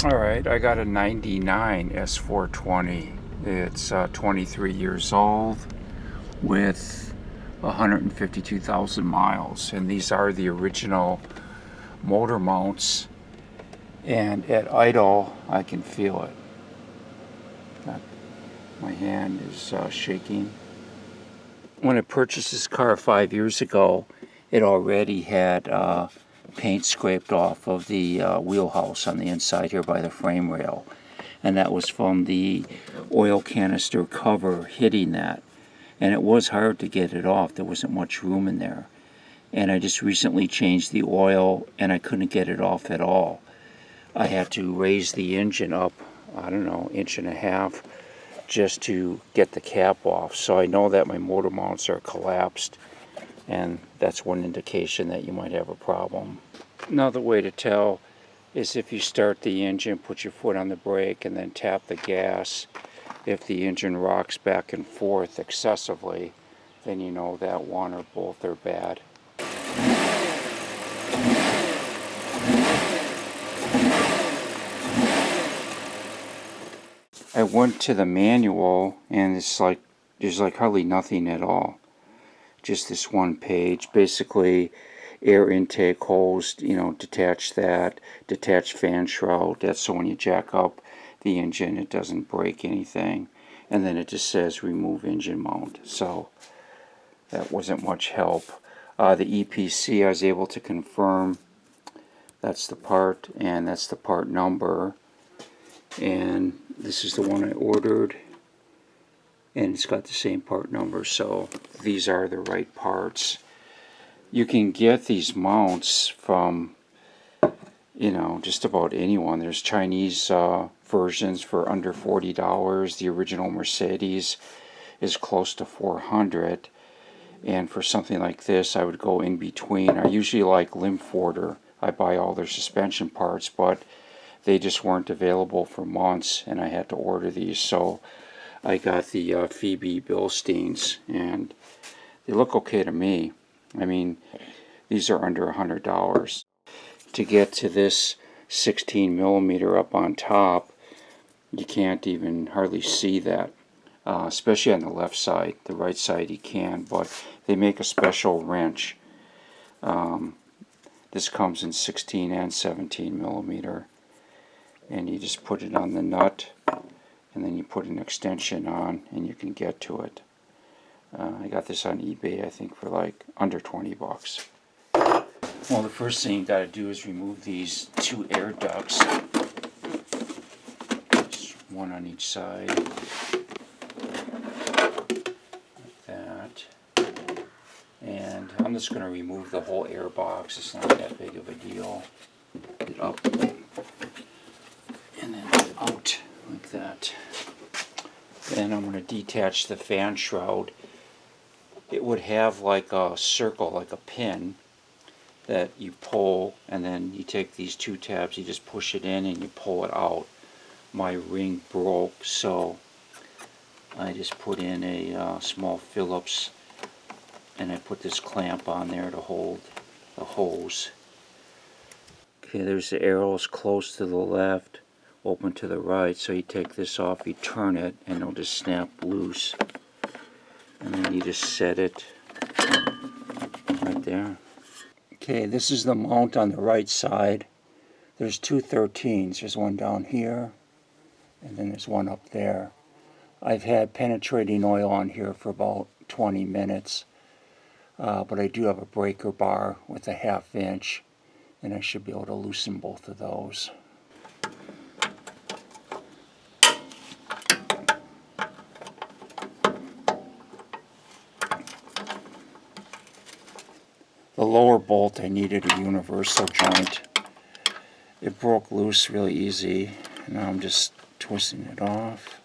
Alright, I got a 99 S420. It's 23 years old with 152,000 miles. And these are the original motor mounts. And at idle, I can feel it. My hand is shaking. When I purchased this car 5 years ago, it already had paint scraped off of the wheelhouse on the inside here by the frame rail, and that was from the oil canister cover hitting that, and it was hard to get it off. There wasn't much room in there, and I just recently changed the oil and I couldn't get it off at all. I had to raise the engine up, I don't know, inch and a half just to get the cap off. So I know that my motor mounts are collapsed, and that's one indication that you might have a problem. Another way to tell is if you start the engine, put your foot on the brake, and then tap the gas. If the engine rocks back and forth excessively, then you know that one or both are bad. I went to the manual, and it's like there's like hardly nothing at all. Just this one page. Basically, air intake hose, detach that, detach fan shroud. That's so when you jack up the engine, it doesn't break anything. And then it just says remove engine mount. So that wasn't much help. The EPC, I was able to confirm that's the part, and that's the part number. And this is the one I ordered, and it's got the same part number, so these are the right parts. You can get these mounts from, just about anyone. There's Chinese versions for under $40. The original Mercedes is close to $400. And for something like this, I would go in between. I usually like Limforder. I buy all their suspension parts, but they just weren't available for months, and I had to order these. So I got the Febi Bilsteins, and they look okay to me. I mean, these are under $100. To get to this 16 millimeter up on top, you can't even hardly see that, especially on the left side. The right side you can, but they make a special wrench. This comes in 16 and 17 millimeter, and you just put it on the nut, and then you put an extension on, and you can get to it. I got this on eBay, I think, for like under 20 bucks. Well, the first thing you got to do is remove these two air ducts. Just one on each side. Like that. And I'm just going to remove the whole air box. It's not that big of a deal. Get it up and then out like that. Then I'm going to detach the fan shroud. It would have like a circle, like a pin, that you pull, and then you take these two tabs, you just push it in and you pull it out. My ring broke, so I just put in a small Phillips, and I put this clamp on there to hold the hose. Okay, there's the arrows close to the left, open to the right, so you take this off, you turn it, and it'll just snap loose. And then you just set it right there. Okay, this is the mount on the right side. There's two 13s. There's one down here, and then there's one up there. I've had penetrating oil on here for about 20 minutes, but I do have a breaker bar with a 1/2 inch, and I should be able to loosen both of those. The lower bolt, I needed a universal joint. It broke loose really easy, and now I'm just twisting it off.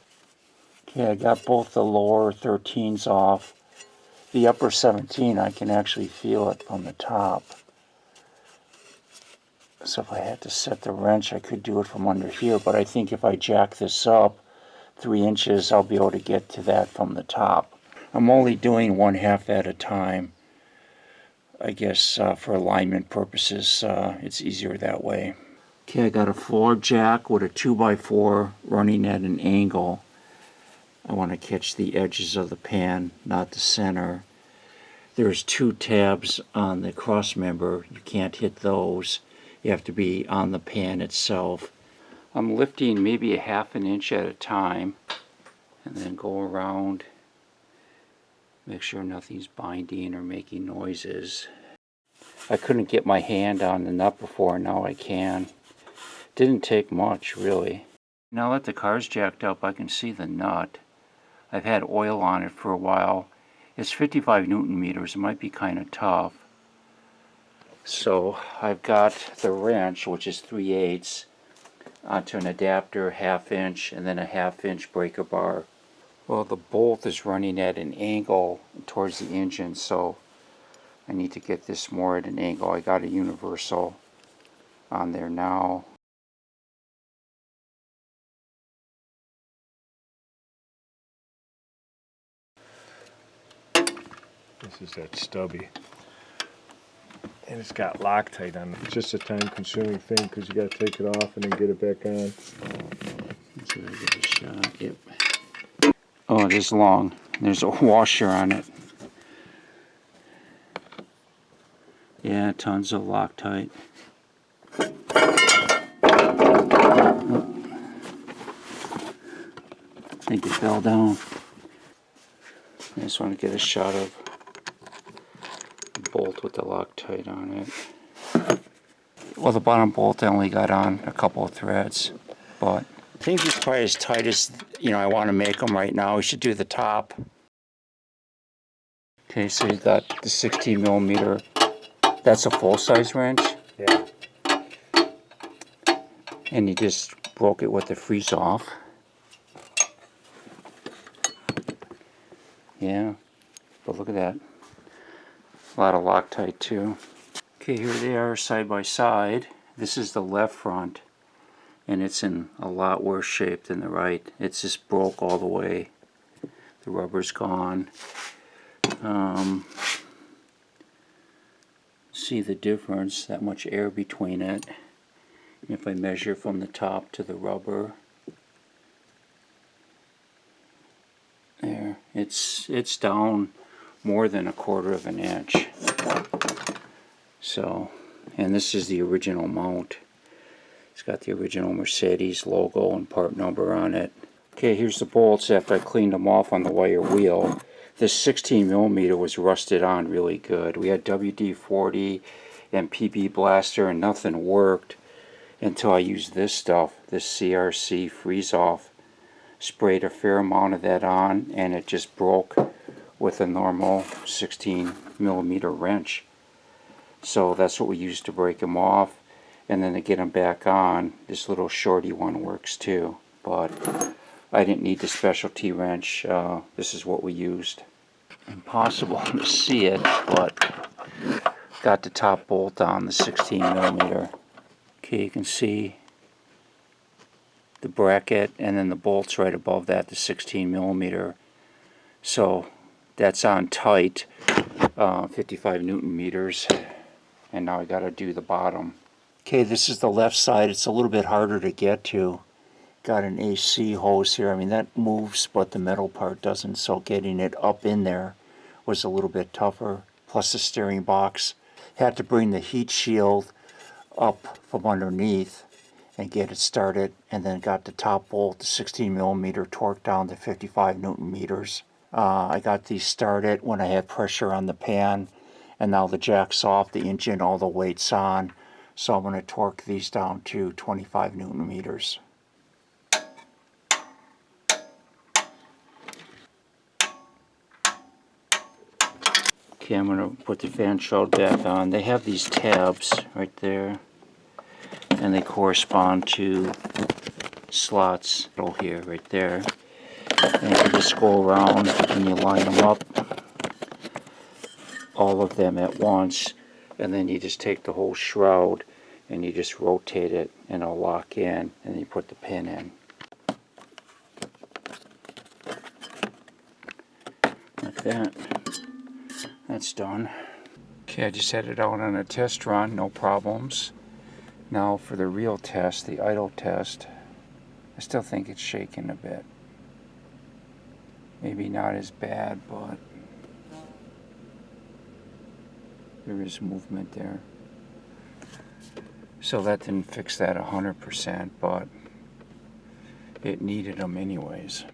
Okay, I got both the lower 13s off. The upper 17, I can actually feel it from the top. So if I had to set the wrench, I could do it from under here, but I think if I jack this up 3 inches, I'll be able to get to that from the top. I'm only doing 1/2 at a time. I guess for alignment purposes, it's easier that way. Okay, I got a floor jack with a 2x4 running at an angle. I want to catch the edges of the pan, not the center. There's 2 tabs on the cross member. You can't hit those. You have to be on the pan itself. I'm lifting maybe a ½ an inch at a time and then go around, make sure nothing's binding or making noises. I couldn't get my hand on the nut before, now I can. Didn't take much, really. Now that the car's jacked up, I can see the nut. I've had oil on it for a while. It's 55 Newton meters. It might be kind of tough. So I've got the wrench, which is 3/8, onto an adapter, ½ inch, and then a ½ inch breaker bar. Well, the bolt is running at an angle towards the engine, so I need to get this more at an angle. I got a universal on there now. This is that stubby. And it's got Loctite on it. It's just a time-consuming thing because you got to take it off and then get it back on. Let's see if I get a shot. Yep. Oh, it is long. There's a washer on it. Yeah, tons of Loctite. Oh. I think it fell down. I just want to get a shot of the bolt with the Loctite on it. Well, the bottom bolt I only got on a couple of threads, but I think these are probably as tight as I want to make them right now. We should do the top. Okay, so you got the 16 millimeter. That's a full-size wrench. Yeah. And you just broke it with the freeze off. Yeah, but look at that. A lot of Loctite too. Okay, here they are side by side. This is the left front, and it's in a lot worse shape than the right. It's just broke all the way. The rubber's gone. See the difference, that much air between it. If I measure from the top to the rubber, there, it's down more than 1/4 of an inch. So, and this is the original mount. It's got the original Mercedes logo and part number on it. Okay, here's the bolts after I cleaned them off on the wire wheel. This 16 millimeter was rusted on really good. We had WD-40 and PB Blaster and nothing worked until I used this stuff, this CRC freeze off. Sprayed a fair amount of that on and it just broke with a normal 16 millimeter wrench. So that's what we used to break them off, and then to get them back on, this little shorty one works too. But I didn't need the specialty wrench. This is what we used. Impossible to see it, but got the top bolt on, the 16 millimeter. Okay, you can see the bracket and then the bolts right above that, the 16 millimeter. So that's on tight, 55 Newton meters. And now I got to do the bottom. Okay, this is the left side. It's a little bit harder to get to. Got an AC hose here. I mean, that moves, but the metal part doesn't, so getting it up in there was a little bit tougher. Plus the steering box. Had to bring the heat shield up from underneath and get it started, and then got the top bolt, the 16 millimeter, torqued down to 55 Newton meters. I got these started when I had pressure on the pan, and now the jack's off, the engine, all the weight's on, so I'm going to torque these down to 25 Newton meters. Okay, I'm going to put the fan shroud back on. They have these tabs right there, and they correspond to slots here, right there. And you just go around and you line them up, all of them at once, and then you just take the whole shroud and you just rotate it and it'll lock in, and you put the pin in. Like that. That's done. Okay, I just had it out on a test run, no problems. Now for the real test, the idle test, I still think it's shaking a bit. Maybe not as bad, but there is movement there. So that didn't fix that 100%, but it needed them anyways.